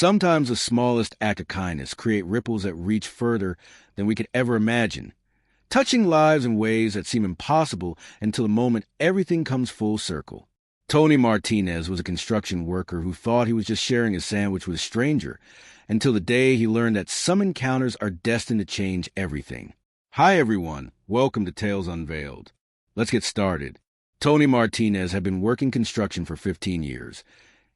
Sometimes the smallest act of kindness create ripples that reach further than we could ever imagine, touching lives in ways that seem impossible until the moment everything comes full circle. Tony Martinez was a construction worker who thought he was just sharing his sandwich with a stranger, until the day he learned that some encounters are destined to change everything. Hi everyone, welcome to Tales Unveiled. Let's get started. Tony Martinez had been working construction for 15 years,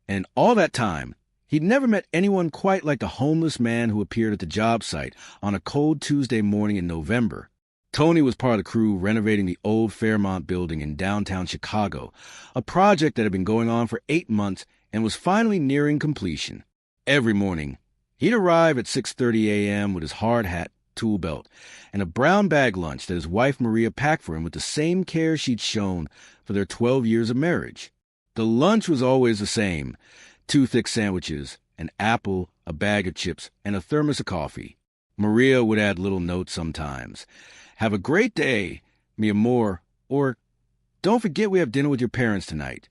and all that time, he'd never met anyone quite like the homeless man who appeared at the job site on a cold Tuesday morning in November. Tony was part of the crew renovating the old Fairmont building in downtown Chicago, a project that had been going on for 8 months and was finally nearing completion. Every morning, he'd arrive at 6:30 a.m. with his hard hat, tool belt, and a brown bag lunch that his wife Maria packed for him with the same care she'd shown for their 12 years of marriage. The lunch was always the same: 2 thick sandwiches, an apple, a bag of chips, and a thermos of coffee. Maria would add little notes sometimes. "Have a great day, mi amor," or "Don't forget we have dinner with your parents tonight,"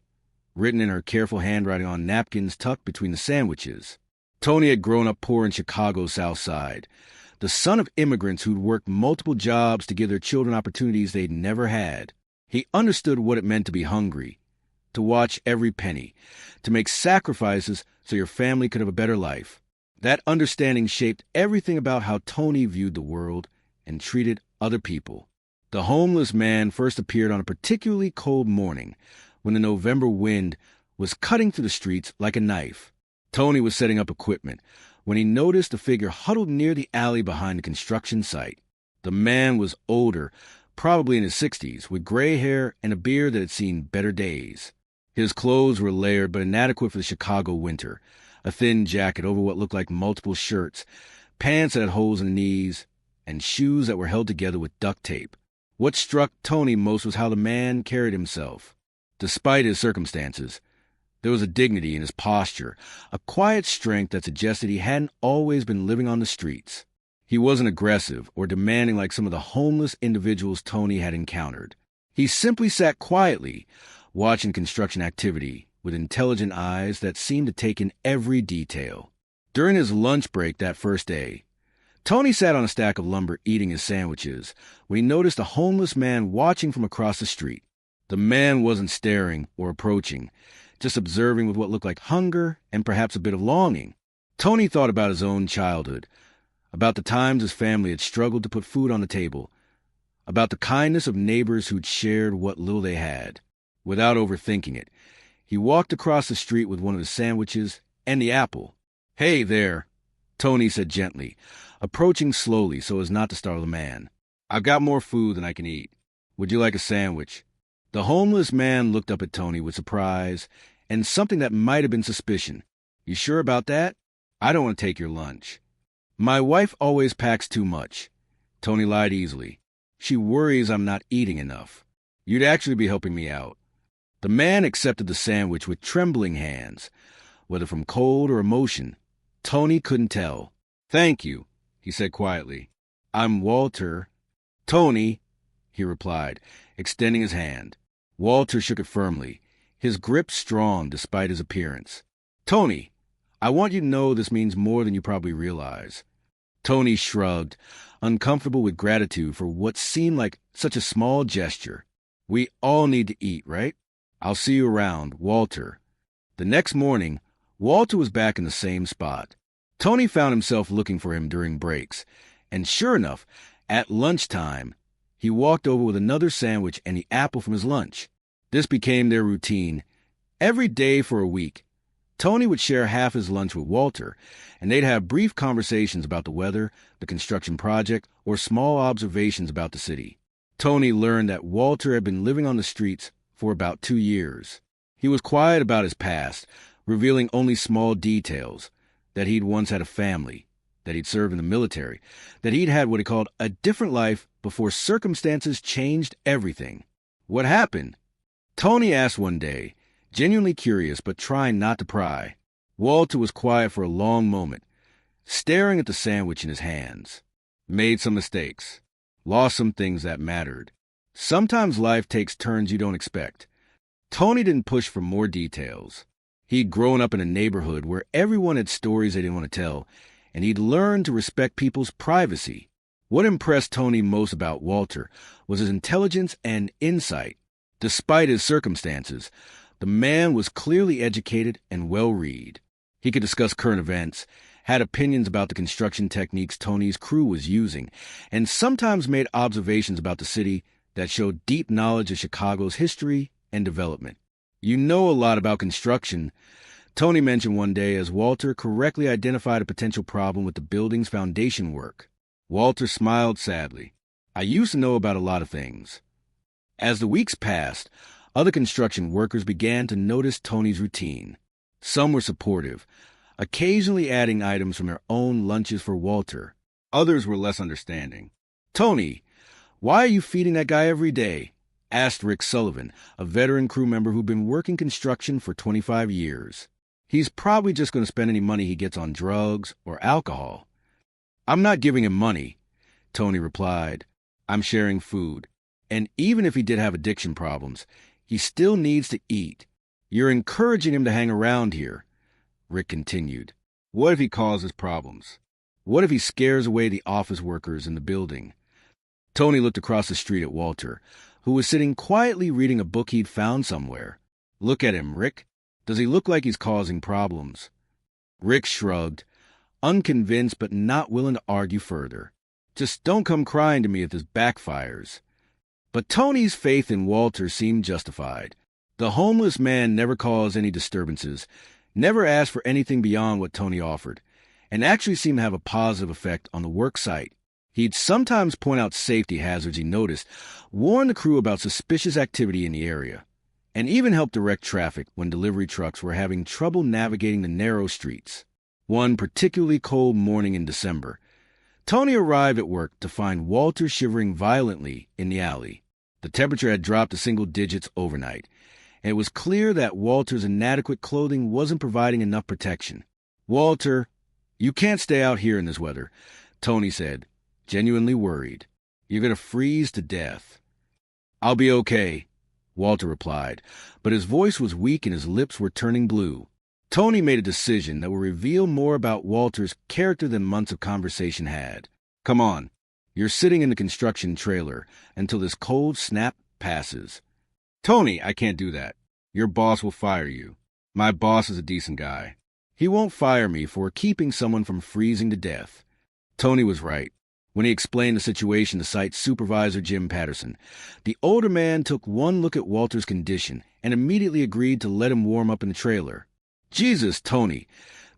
written in her careful handwriting on napkins tucked between the sandwiches. Tony had grown up poor in Chicago's South Side, the son of immigrants who'd worked multiple jobs to give their children opportunities they'd never had. He understood what it meant to be hungry, to watch every penny, to make sacrifices so your family could have a better life. That understanding shaped everything about how Tony viewed the world and treated other people. The homeless man first appeared on a particularly cold morning when the November wind was cutting through the streets like a knife. Tony was setting up equipment when he noticed a figure huddled near the alley behind the construction site. The man was older, probably in his 60s, with gray hair and a beard that had seen better days. His clothes were layered but inadequate for the Chicago winter: a thin jacket over what looked like multiple shirts, pants that had holes in the knees, and shoes that were held together with duct tape. What struck Tony most was how the man carried himself. Despite his circumstances, there was a dignity in his posture, a quiet strength that suggested he hadn't always been living on the streets. He wasn't aggressive or demanding like some of the homeless individuals Tony had encountered. He simply sat quietly, watching construction activity with intelligent eyes that seemed to take in every detail. During his lunch break that first day, Tony sat on a stack of lumber eating his sandwiches when he noticed a homeless man watching from across the street. The man wasn't staring or approaching, just observing with what looked like hunger and perhaps a bit of longing. Tony thought about his own childhood, about the times his family had struggled to put food on the table, about the kindness of neighbors who'd shared what little they had. Without overthinking it, he walked across the street with one of the sandwiches and the apple. "Hey there," Tony said gently, approaching slowly so as not to startle the man. "I've got more food than I can eat. Would you like a sandwich?" The homeless man looked up at Tony with surprise and something that might have been suspicion. "You sure about that? I don't want to take your lunch." "My wife always packs too much." Tony lied easily. "She worries I'm not eating enough. You'd actually be helping me out." The man accepted the sandwich with trembling hands. Whether from cold or emotion, Tony couldn't tell. "Thank you," he said quietly. "I'm Walter." "Tony," he replied, extending his hand. Walter shook it firmly, his grip strong despite his appearance. "Tony, I want you to know this means more than you probably realize." Tony shrugged, uncomfortable with gratitude for what seemed like such a small gesture. "We all need to eat, right? I'll see you around, Walter." The next morning, Walter was back in the same spot. Tony found himself looking for him during breaks, and sure enough, at lunchtime, he walked over with another sandwich and the apple from his lunch. This became their routine. Every day for a week, Tony would share half his lunch with Walter, and they'd have brief conversations about the weather, the construction project, or small observations about the city. Tony learned that Walter had been living on the streets for about 2 years. He was quiet about his past, revealing only small details: that he'd once had a family, that he'd served in the military, that he'd had what he called a different life before circumstances changed everything. "What happened?" Tony asked one day, genuinely curious but trying not to pry. Walter was quiet for a long moment, staring at the sandwich in his hands. "Made some mistakes. Lost some things that mattered. Sometimes life takes turns you don't expect." Tony didn't push for more details. He'd grown up in a neighborhood where everyone had stories they didn't want to tell, and he'd learned to respect people's privacy. What impressed Tony most about Walter was his intelligence and insight. Despite his circumstances, the man was clearly educated and well-read. He could discuss current events, had opinions about the construction techniques Tony's crew was using, and sometimes made observations about the city that showed deep knowledge of Chicago's history and development. "You know a lot about construction," Tony mentioned one day as Walter correctly identified a potential problem with the building's foundation work. Walter smiled sadly. "I used to know about a lot of things." As the weeks passed, other construction workers began to notice Tony's routine. Some were supportive, occasionally adding items from their own lunches for Walter. Others were less understanding. "Tony, why are you feeding that guy every day?" asked Rick Sullivan, a veteran crew member who'd been working construction for 25 years. "He's probably just going to spend any money he gets on drugs or alcohol." "I'm not giving him money," Tony replied. "I'm sharing food. And even if he did have addiction problems, he still needs to eat. You're encouraging him to hang around here," Rick continued. "What if he causes problems? What if he scares away the office workers in the building?" Tony looked across the street at Walter, who was sitting quietly reading a book he'd found somewhere. "Look at him, Rick. Does he look like he's causing problems?" Rick shrugged, unconvinced but not willing to argue further. "Just don't come crying to me if this backfires." But Tony's faith in Walter seemed justified. The homeless man never caused any disturbances, never asked for anything beyond what Tony offered, and actually seemed to have a positive effect on the work site. He'd sometimes point out safety hazards he noticed, warn the crew about suspicious activity in the area, and even help direct traffic when delivery trucks were having trouble navigating the narrow streets. One particularly cold morning in December, Tony arrived at work to find Walter shivering violently in the alley. The temperature had dropped to single digits overnight, and it was clear that Walter's inadequate clothing wasn't providing enough protection. "Walter, you can't stay out here in this weather," Tony said, genuinely worried. "You're going to freeze to death." "I'll be okay," Walter replied, but his voice was weak and his lips were turning blue. Tony made a decision that would reveal more about Walter's character than months of conversation had. "Come on. You're sitting in the construction trailer until this cold snap passes." "Tony, I can't do that. Your boss will fire you." "My boss is a decent guy. He won't fire me for keeping someone from freezing to death." Tony was right. When he explained the situation to site supervisor Jim Patterson, the older man took one look at Walter's condition and immediately agreed to let him warm up in the trailer. "Jesus, Tony,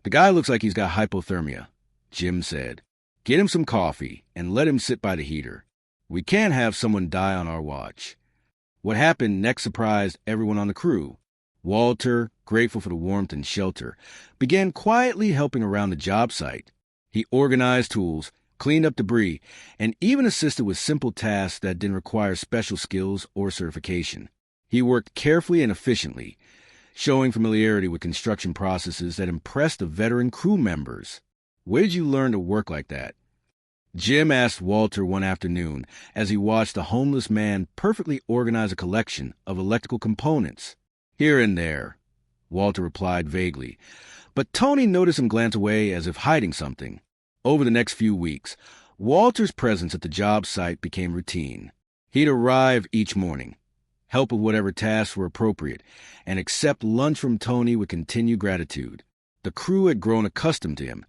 the guy looks like he's got hypothermia," Jim said. "Get him some coffee and let him sit by the heater. We can't have someone die on our watch." What happened next surprised everyone on the crew. Walter, grateful for the warmth and shelter, began quietly helping around the job site. He organized tools, cleaned up debris, and even assisted with simple tasks that didn't require special skills or certification. He worked carefully and efficiently, showing familiarity with construction processes that impressed the veteran crew members. "Where did you learn to work like that?" Jim asked Walter one afternoon as he watched the homeless man perfectly organize a collection of electrical components. "Here and there," Walter replied vaguely, but Tony noticed him glance away as if hiding something. Over the next few weeks, Walter's presence at the job site became routine. He'd arrive each morning, help with whatever tasks were appropriate, and accept lunch from Tony with continued gratitude. The crew had grown accustomed to him,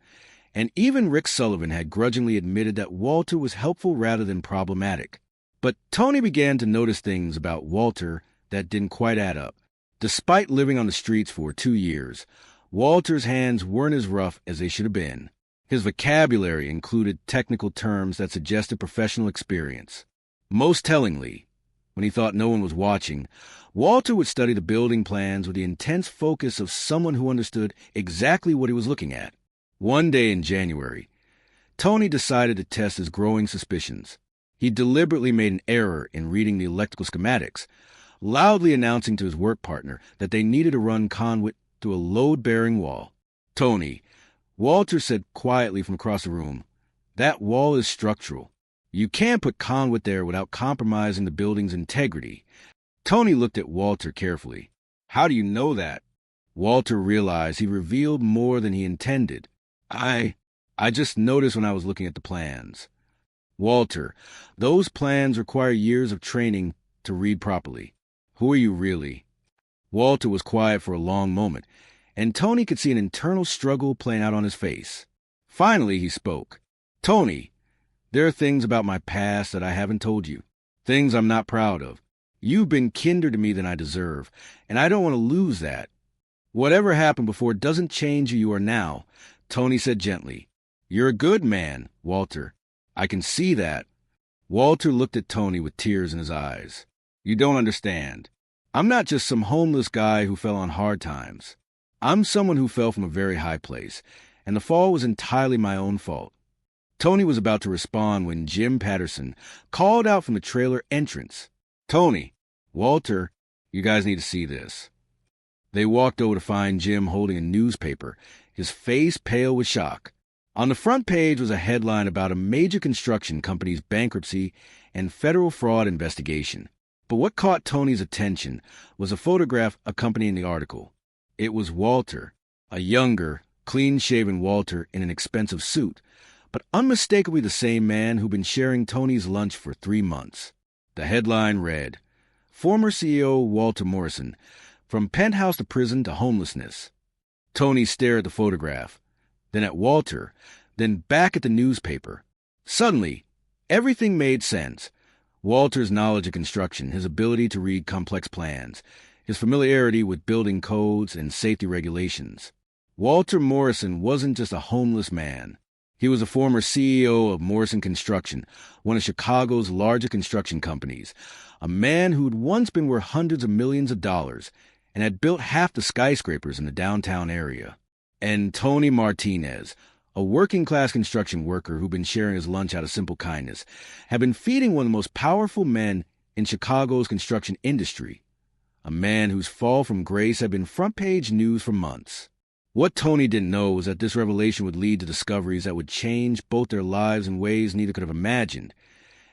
and even Rick Sullivan had grudgingly admitted that Walter was helpful rather than problematic. But Tony began to notice things about Walter that didn't quite add up. Despite living on the streets for 2 years, Walter's hands weren't as rough as they should have been. His vocabulary included technical terms that suggested professional experience. Most tellingly, when he thought no one was watching, Walter would study the building plans with the intense focus of someone who understood exactly what he was looking at. One day in January, Tony decided to test his growing suspicions. He deliberately made an error in reading the electrical schematics, loudly announcing to his work partner that they needed to run conduit through a load-bearing wall. "Tony," Walter said quietly from across the room, "that wall is structural. You can't put conduit there without compromising the building's integrity." Tony looked at Walter carefully. "How do you know that?" Walter realized he revealed more than he intended. I just noticed when I was looking at the plans. Walter, those plans require years of training to read properly. Who are you really? Walter was quiet for a long moment, and Tony could see an internal struggle playing out on his face. Finally, he spoke. Tony, there are things about my past that I haven't told you. Things I'm not proud of. You've been kinder to me than I deserve, and I don't want to lose that. Whatever happened before doesn't change who you are now, Tony said gently. You're a good man, Walter. I can see that. Walter looked at Tony with tears in his eyes. You don't understand. I'm not just some homeless guy who fell on hard times. I'm someone who fell from a very high place, and the fall was entirely my own fault. Tony was about to respond when Jim Patterson called out from the trailer entrance. Tony, Walter, you guys need to see this. They walked over to find Jim holding a newspaper, his face pale with shock. On the front page was a headline about a major construction company's bankruptcy and federal fraud investigation. But what caught Tony's attention was a photograph accompanying the article. It was Walter, a younger, clean-shaven Walter in an expensive suit, but unmistakably the same man who'd been sharing Tony's lunch for 3 months. The headline read, Former CEO Walter Morrison, From Penthouse to Prison to Homelessness. Tony stared at the photograph, then at Walter, then back at the newspaper. Suddenly, everything made sense. Walter's knowledge of construction, his ability to read complex plans, his familiarity with building codes and safety regulations. Walter Morrison wasn't just a homeless man. He was a former CEO of Morrison Construction, one of Chicago's largest construction companies, a man who'd once been worth hundreds of millions of dollars and had built half the skyscrapers in the downtown area. And Tony Martinez, a working-class construction worker who'd been sharing his lunch out of simple kindness, had been feeding one of the most powerful men in Chicago's construction industry, a man whose fall from grace had been front-page news for months. What Tony didn't know was that this revelation would lead to discoveries that would change both their lives in ways neither could have imagined,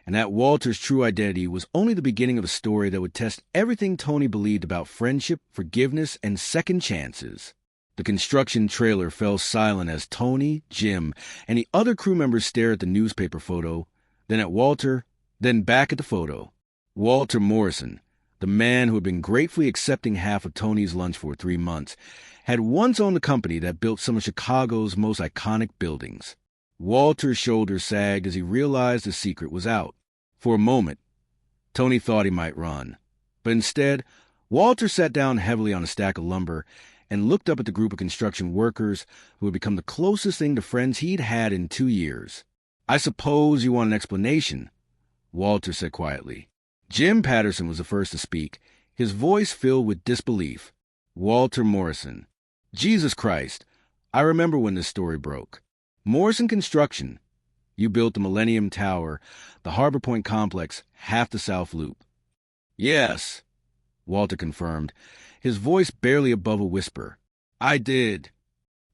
and that Walter's true identity was only the beginning of a story that would test everything Tony believed about friendship, forgiveness, and second chances. The construction trailer fell silent as Tony, Jim, and the other crew members stared at the newspaper photo, then at Walter, then back at the photo. Walter Morrison, the man who had been gratefully accepting half of Tony's lunch for 3 months, had once owned the company that built some of Chicago's most iconic buildings. Walter's shoulders sagged as he realized the secret was out. For a moment, Tony thought he might run. But instead, Walter sat down heavily on a stack of lumber and looked up at the group of construction workers who had become the closest thing to friends he'd had in 2 years. I suppose you want an explanation, Walter said quietly. Jim Patterson was the first to speak, his voice filled with disbelief. Walter Morrison. Jesus Christ, I remember when this story broke. Morrison Construction. You built the Millennium Tower, the Harbor Point Complex, half the South Loop. Yes, Walter confirmed, his voice barely above a whisper. I did.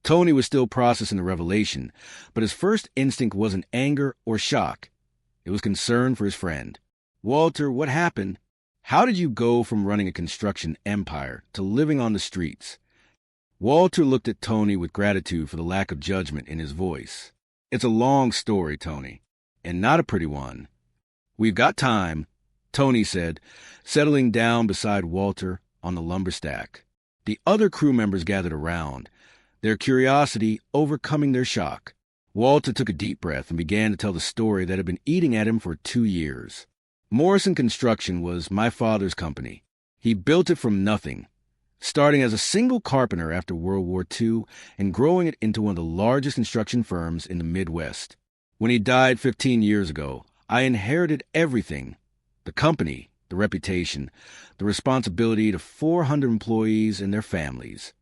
Tony was still processing the revelation, but his first instinct wasn't anger or shock. It was concern for his friend. Walter, what happened? How did you go from running a construction empire to living on the streets? Walter looked at Tony with gratitude for the lack of judgment in his voice. It's a long story, Tony, and not a pretty one. We've got time, Tony said, settling down beside Walter on the lumber stack. The other crew members gathered around, their curiosity overcoming their shock. Walter took a deep breath and began to tell the story that had been eating at him for 2 years. Morrison Construction was my father's company. He built it from nothing, starting as a single carpenter after World War II and growing it into one of the largest construction firms in the Midwest. When he died 15 years ago, I inherited everything: the company, the reputation, the responsibility to 400 employees and their families.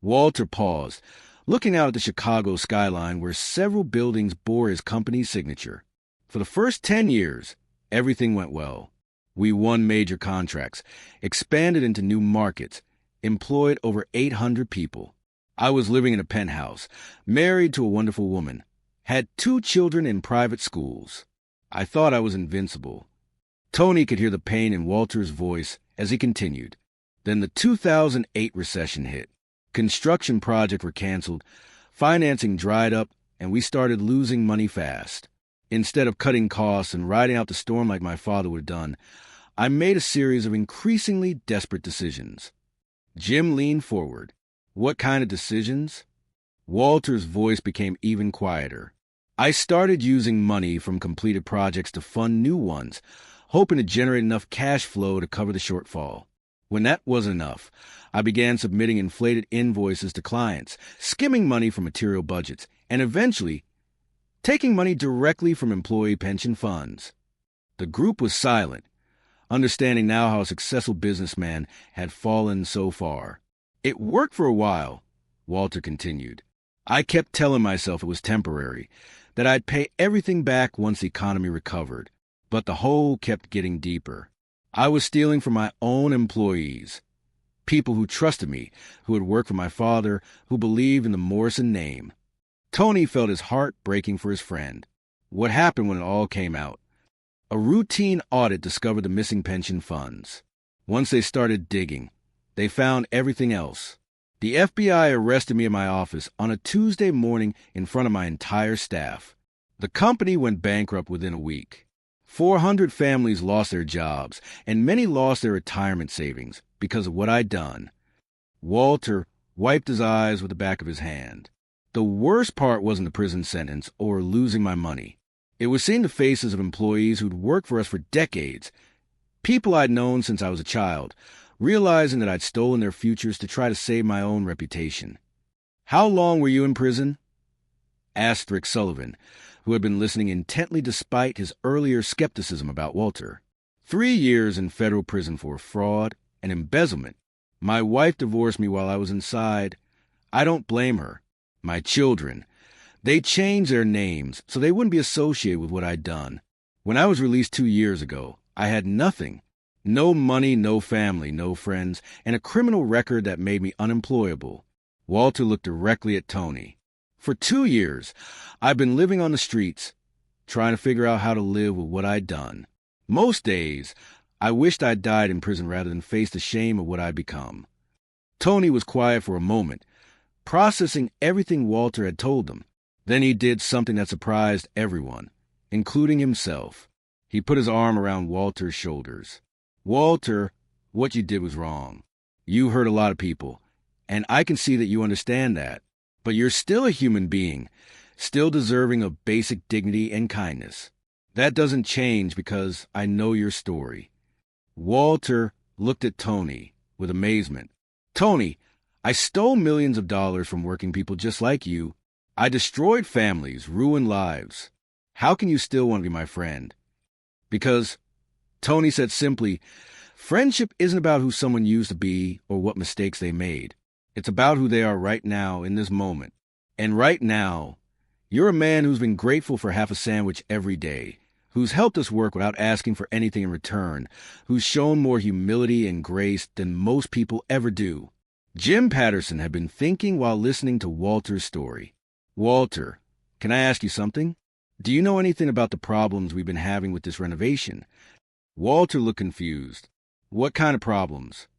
Walter paused, looking out at the Chicago skyline where several buildings bore his company's signature. For the first 10 years, everything went well. We won major contracts, expanded into new markets, employed over 800 people. I was living in a penthouse, married to a wonderful woman, had 2 children in private schools. I thought I was invincible. Tony could hear the pain in Walter's voice as he continued. Then the 2008 recession hit. Construction projects were canceled, financing dried up, and we started losing money fast. Instead of cutting costs and riding out the storm like my father would have done, I made a series of increasingly desperate decisions. Jim leaned forward. What kind of decisions? Walter's voice became even quieter. I started using money from completed projects to fund new ones, hoping to generate enough cash flow to cover the shortfall. When that wasn't enough, I began submitting inflated invoices to clients, skimming money from material budgets, and eventually taking money directly from employee pension funds. The group was silent, understanding now how a successful businessman had fallen so far. It worked for a while, Walter continued. I kept telling myself it was temporary, that I'd pay everything back once the economy recovered. But the hole kept getting deeper. I was stealing from my own employees, people who trusted me, who had worked for my father, who believed in the Morrison name. Tony felt his heart breaking for his friend. What happened when it all came out? A routine audit discovered the missing pension funds. Once they started digging, they found everything else. The FBI arrested me in my office on a Tuesday morning in front of my entire staff. The company went bankrupt within a week. 400 families lost their jobs, and many lost their retirement savings because of what I'd done. Walter wiped his eyes with the back of his hand. The worst part wasn't the prison sentence or losing my money. It was seeing the faces of employees who'd worked for us for decades, people I'd known since I was a child, realizing that I'd stolen their futures to try to save my own reputation. "How long were you in prison?" asked Rick Sullivan, who had been listening intently despite his earlier skepticism about Walter. 3 years in federal prison for fraud and embezzlement. My wife divorced me while I was inside. I don't blame her. My children. They changed their names so they wouldn't be associated with what I'd done. When I was released 2 years ago, I had nothing. No money, no family, no friends, and a criminal record that made me unemployable. Walter looked directly at Tony. For 2 years, I've been living on the streets, trying to figure out how to live with what I'd done. Most days, I wished I'd died in prison rather than face the shame of what I'd become. Tony was quiet for a moment, processing everything Walter had told him. Then he did something that surprised everyone, including himself. He put his arm around Walter's shoulders. "Walter, what you did was wrong. You hurt a lot of people, and I can see that you understand that. But you're still a human being, still deserving of basic dignity and kindness. That doesn't change because I know your story." Walter looked at Tony with amazement. "Tony, I stole millions of dollars from working people just like you. I destroyed families, ruined lives. How can you still want to be my friend?" "Because," Tony said simply, "friendship isn't about who someone used to be or what mistakes they made. It's about who they are right now in this moment. And right now, you're a man who's been grateful for half a sandwich every day, who's helped us work without asking for anything in return, who's shown more humility and grace than most people ever do." Jim Patterson had been thinking while listening to Walter's story. "Walter, can I ask you something? Do you know anything about the problems we've been having with this renovation?" Walter looked confused. "What kind of problems?"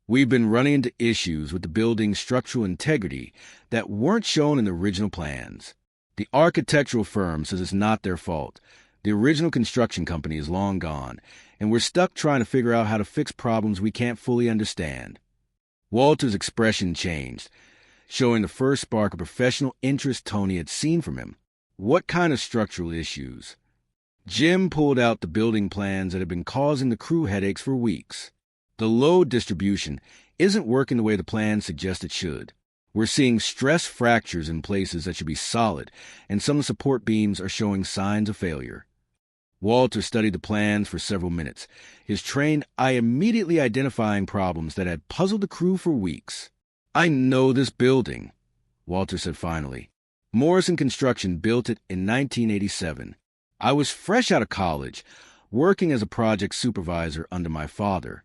"We've been running into issues with the building's structural integrity that weren't shown in the original plans. The architectural firm says it's not their fault. The original construction company is long gone, and we're stuck trying to figure out how to fix problems we can't fully understand." Walter's expression changed, showing the first spark of professional interest Tony had seen from him. "What kind of structural issues?" Jim pulled out the building plans that had been causing the crew headaches for weeks. "The load distribution isn't working the way the plans suggest it should. We're seeing stress fractures in places that should be solid, and some of the support beams are showing signs of failure." Walter studied the plans for several minutes, his trained eye immediately identifying problems that had puzzled the crew for weeks. "I know this building," Walter said finally. "Morrison Construction built it in 1987. I was fresh out of college, working as a project supervisor under my father."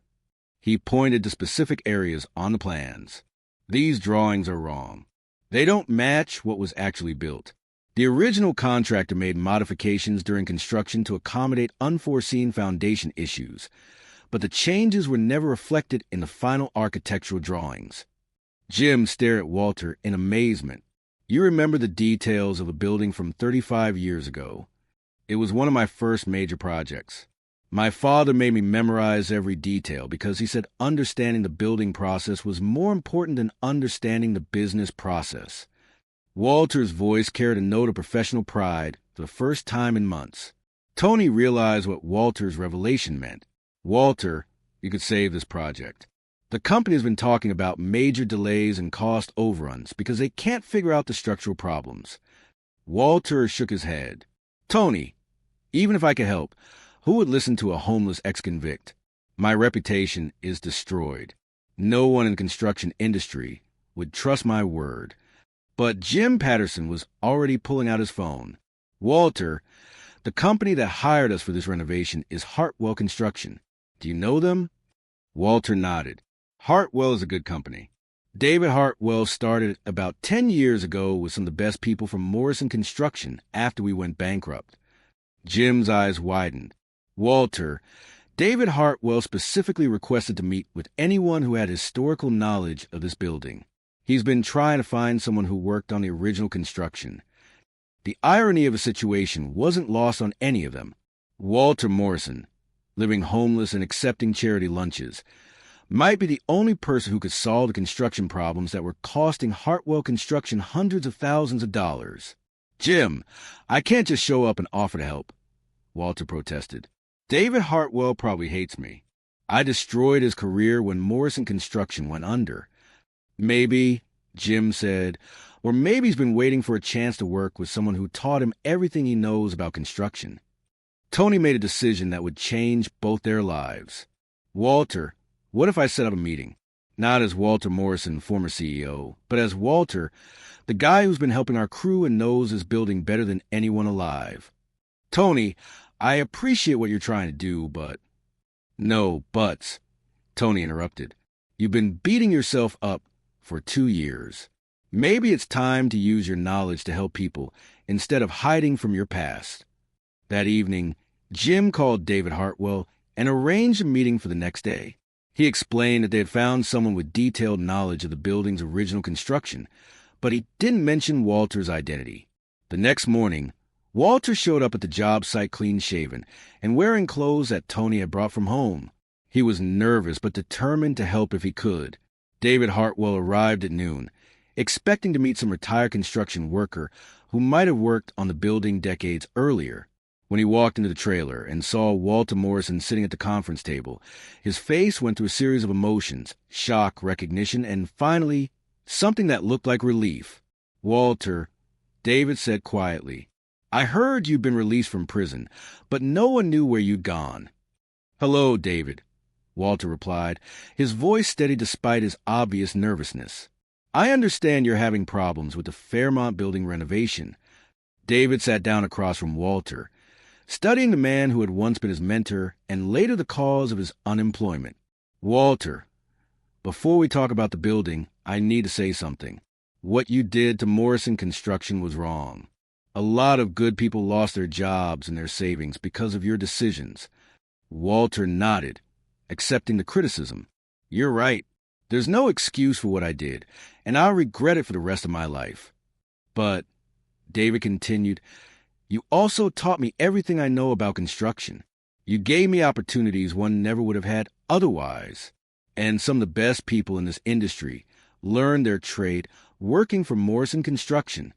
He pointed to specific areas on the plans. "These drawings are wrong. They don't match what was actually built. The original contractor made modifications during construction to accommodate unforeseen foundation issues, but the changes were never reflected in the final architectural drawings. Jim stared at Walter in amazement. You remember the details of a building from 35 years ago. It was one of my first major projects. My father made me memorize every detail because he said understanding the building process was more important than understanding the business process. Walter's voice carried a note of professional pride for the first time in months. Tony realized what Walter's revelation meant. Walter, you could save this project. The company has been talking about major delays and cost overruns because they can't figure out the structural problems. Walter shook his head. Tony, even if I could help, who would listen to a homeless ex-convict? My reputation is destroyed. No one in the construction industry would trust my word. But Jim Patterson was already pulling out his phone. Walter, the company that hired us for this renovation is Hartwell Construction. Do you know them? Walter nodded. Hartwell is a good company. David Hartwell started about 10 years ago with some of the best people from Morrison Construction after we went bankrupt. Jim's eyes widened. Walter, David Hartwell specifically requested to meet with anyone who had historical knowledge of this building. He's been trying to find someone who worked on the original construction. The irony of the situation wasn't lost on any of them. Walter Morrison, living homeless and accepting charity lunches, might be the only person who could solve the construction problems that were costing Hartwell Construction hundreds of thousands of dollars. Jim, I can't just show up and offer to help, Walter protested. David Hartwell probably hates me. I destroyed his career when Morrison Construction went under. Maybe, Jim said, or maybe he's been waiting for a chance to work with someone who taught him everything he knows about construction. Tony made a decision that would change both their lives. Walter, what if I set up a meeting? Not as Walter Morrison, former CEO, but as Walter, the guy who's been helping our crew and knows this building better than anyone alive. Tony, I appreciate what you're trying to do, but... No buts, Tony interrupted. You've been beating yourself up for 2 years. Maybe it's time to use your knowledge to help people instead of hiding from your past. That evening, Jim called David Hartwell and arranged a meeting for the next day. He explained that they had found someone with detailed knowledge of the building's original construction, but he didn't mention Walter's identity. The next morning, Walter showed up at the job site clean-shaven and wearing clothes that Tony had brought from home. He was nervous but determined to help if he could. David Hartwell arrived at noon, expecting to meet some retired construction worker who might have worked on the building decades earlier. When he walked into the trailer and saw Walter Morrison sitting at the conference table, his face went through a series of emotions, shock, recognition, and finally, something that looked like relief. Walter, David said quietly, I heard you'd been released from prison, but no one knew where you'd gone. Hello, David, Walter replied, his voice steady despite his obvious nervousness. I understand you're having problems with the Fairmont building renovation. David sat down across from Walter, studying the man who had once been his mentor and later the cause of his unemployment. Walter, before we talk about the building, I need to say something. What you did to Morrison Construction was wrong. A lot of good people lost their jobs and their savings because of your decisions. Walter nodded, accepting the criticism. You're right. There's no excuse for what I did, and I'll regret it for the rest of my life. But, David continued, you also taught me everything I know about construction. You gave me opportunities one never would have had otherwise. And some of the best people in this industry learned their trade working for Morrison Construction.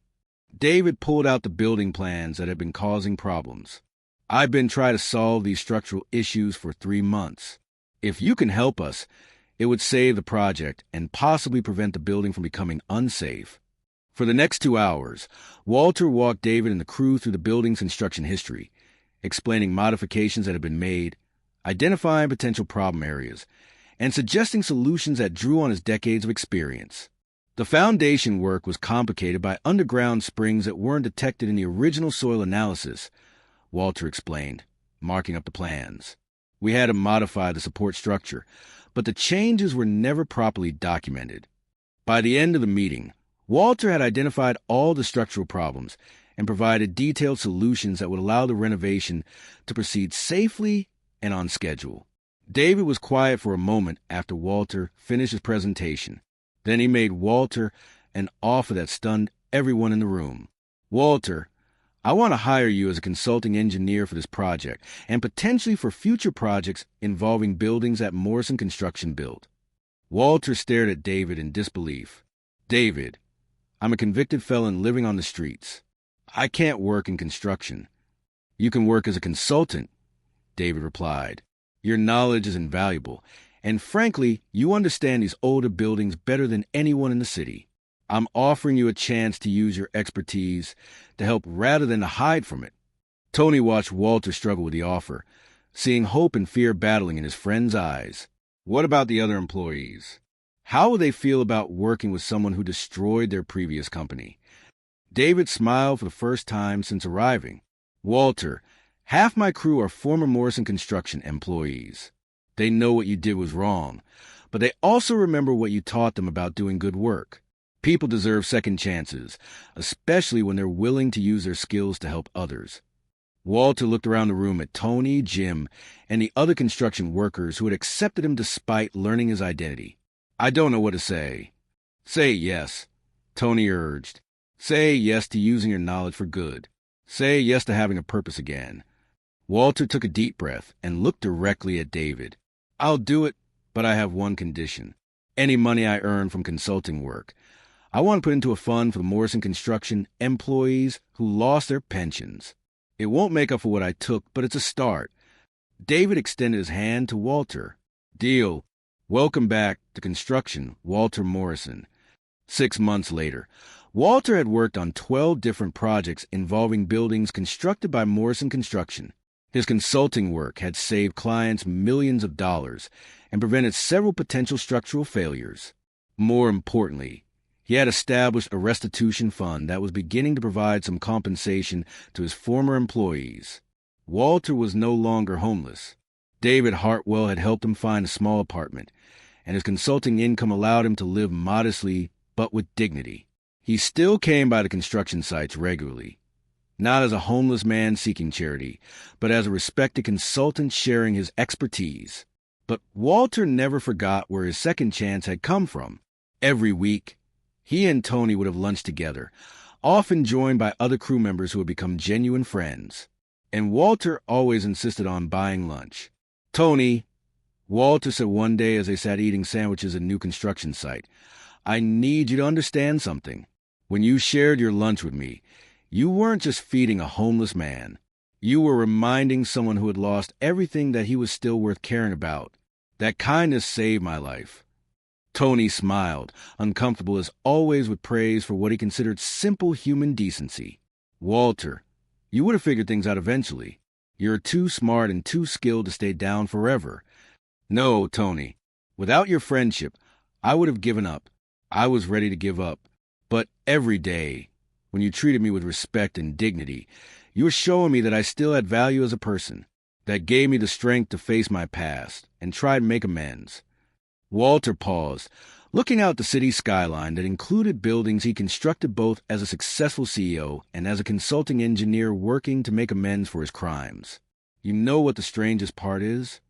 David pulled out the building plans that had been causing problems. I've been trying to solve these structural issues for 3 months. If you can help us, it would save the project and possibly prevent the building from becoming unsafe. For the next 2 hours, Walter walked David and the crew through the building's construction history, explaining modifications that had been made, identifying potential problem areas, and suggesting solutions that drew on his decades of experience. The foundation work was complicated by underground springs that weren't detected in the original soil analysis, Walter explained, marking up the plans. We had to modify the support structure, but the changes were never properly documented. By the end of the meeting, Walter had identified all the structural problems and provided detailed solutions that would allow the renovation to proceed safely and on schedule. David was quiet for a moment after Walter finished his presentation. Then he made Walter an offer that stunned everyone in the room. "Walter, I want to hire you as a consulting engineer for this project and potentially for future projects involving buildings that Morrison Construction built." Walter stared at David in disbelief. "David, I'm a convicted felon living on the streets. I can't work in construction." "You can work as a consultant," David replied. "Your knowledge is invaluable, and frankly, you understand these older buildings better than anyone in the city. I'm offering you a chance to use your expertise to help rather than to hide from it." Tony watched Walter struggle with the offer, seeing hope and fear battling in his friend's eyes. What about the other employees? How would they feel about working with someone who destroyed their previous company? David smiled for the first time since arriving. "Walter, half my crew are former Morrison Construction employees. They know what you did was wrong, but they also remember what you taught them about doing good work. People deserve second chances, especially when they're willing to use their skills to help others." Walter looked around the room at Tony, Jim, and the other construction workers who had accepted him despite learning his identity. "I don't know what to say." "Say yes," Tony urged. "Say yes to using your knowledge for good. Say yes to having a purpose again." Walter took a deep breath and looked directly at David. "I'll do it, but I have one condition. Any money I earn from consulting work, I want to put into a fund for the Morrison Construction employees who lost their pensions. It won't make up for what I took, but it's a start." David extended his hand to Walter. "Deal. Welcome back to construction, Walter Morrison." 6 months later, Walter had worked on 12 different projects involving buildings constructed by Morrison Construction. His consulting work had saved clients millions of dollars and prevented several potential structural failures. More importantly, he had established a restitution fund that was beginning to provide some compensation to his former employees. Walter was no longer homeless. David Hartwell had helped him find a small apartment, and his consulting income allowed him to live modestly but with dignity. He still came by the construction sites regularly, not as a homeless man seeking charity, but as a respected consultant sharing his expertise. But Walter never forgot where his second chance had come from. Every week, he and Tony would have lunch together, often joined by other crew members who had become genuine friends. And Walter always insisted on buying lunch. "Tony," Walter said one day as they sat eating sandwiches at a new construction site, "I need you to understand something. When you shared your lunch with me, you weren't just feeding a homeless man. You were reminding someone who had lost everything that he was still worth caring about. That kindness saved my life." Tony smiled, uncomfortable as always with praise for what he considered simple human decency. "Walter, you would have figured things out eventually. You're too smart and too skilled to stay down forever." "No, Tony. Without your friendship, I would have given up. I was ready to give up. But every day, when you treated me with respect and dignity, you were showing me that I still had value as a person. That gave me the strength to face my past and try to make amends." Walter paused, looking out the city skyline that included buildings he constructed both as a successful CEO and as a consulting engineer working to make amends for his crimes. "You know what the strangest part is?"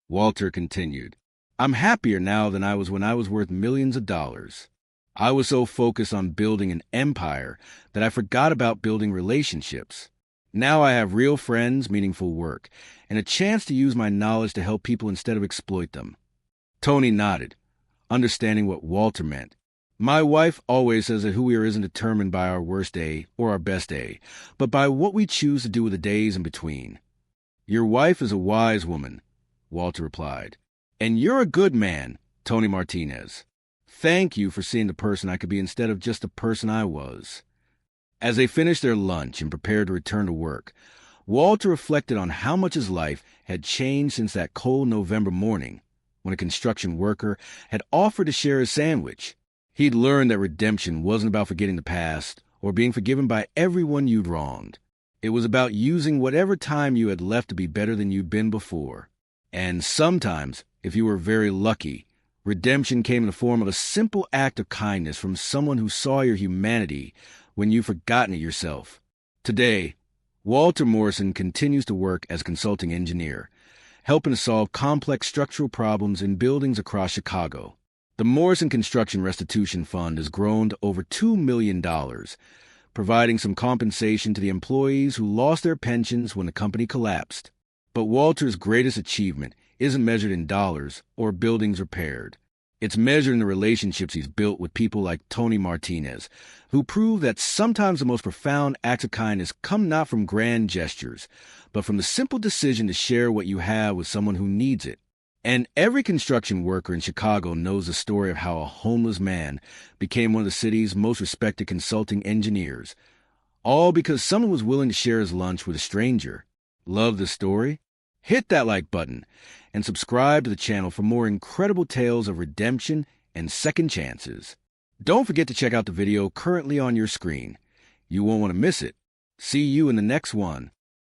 Walter continued. "I'm happier now than I was when I was worth millions of dollars. I was so focused on building an empire that I forgot about building relationships. Now I have real friends, meaningful work, and a chance to use my knowledge to help people instead of exploit them." Tony nodded, understanding what Walter meant. "My wife always says that who we are isn't determined by our worst day or our best day, but by what we choose to do with the days in between." "Your wife is a wise woman," Walter replied. "And you're a good man, Tony Martinez. Thank you for seeing the person I could be instead of just the person I was." As they finished their lunch and prepared to return to work, Walter reflected on how much his life had changed since that cold November morning when a construction worker had offered to share his sandwich. He'd learned that redemption wasn't about forgetting the past or being forgiven by everyone you'd wronged. It was about using whatever time you had left to be better than you'd been before. And sometimes, if you were very lucky, redemption came in the form of a simple act of kindness from someone who saw your humanity when you've forgotten it yourself. Today, Walter Morrison continues to work as a consulting engineer, helping to solve complex structural problems in buildings across Chicago. The Morrison Construction Restitution Fund has grown to over $2 million, providing some compensation to the employees who lost their pensions when the company collapsed. But Walter's greatest achievement isn't measured in dollars or buildings repaired. It's measured in the relationships he's built with people like Tony Martinez, who prove that sometimes the most profound acts of kindness come not from grand gestures, but from the simple decision to share what you have with someone who needs it. And every construction worker in Chicago knows the story of how a homeless man became one of the city's most respected consulting engineers, all because someone was willing to share his lunch with a stranger. Love the story? Hit that like button and subscribe to the channel for more incredible tales of redemption and second chances. Don't forget to check out the video currently on your screen. You won't want to miss it. See you in the next one.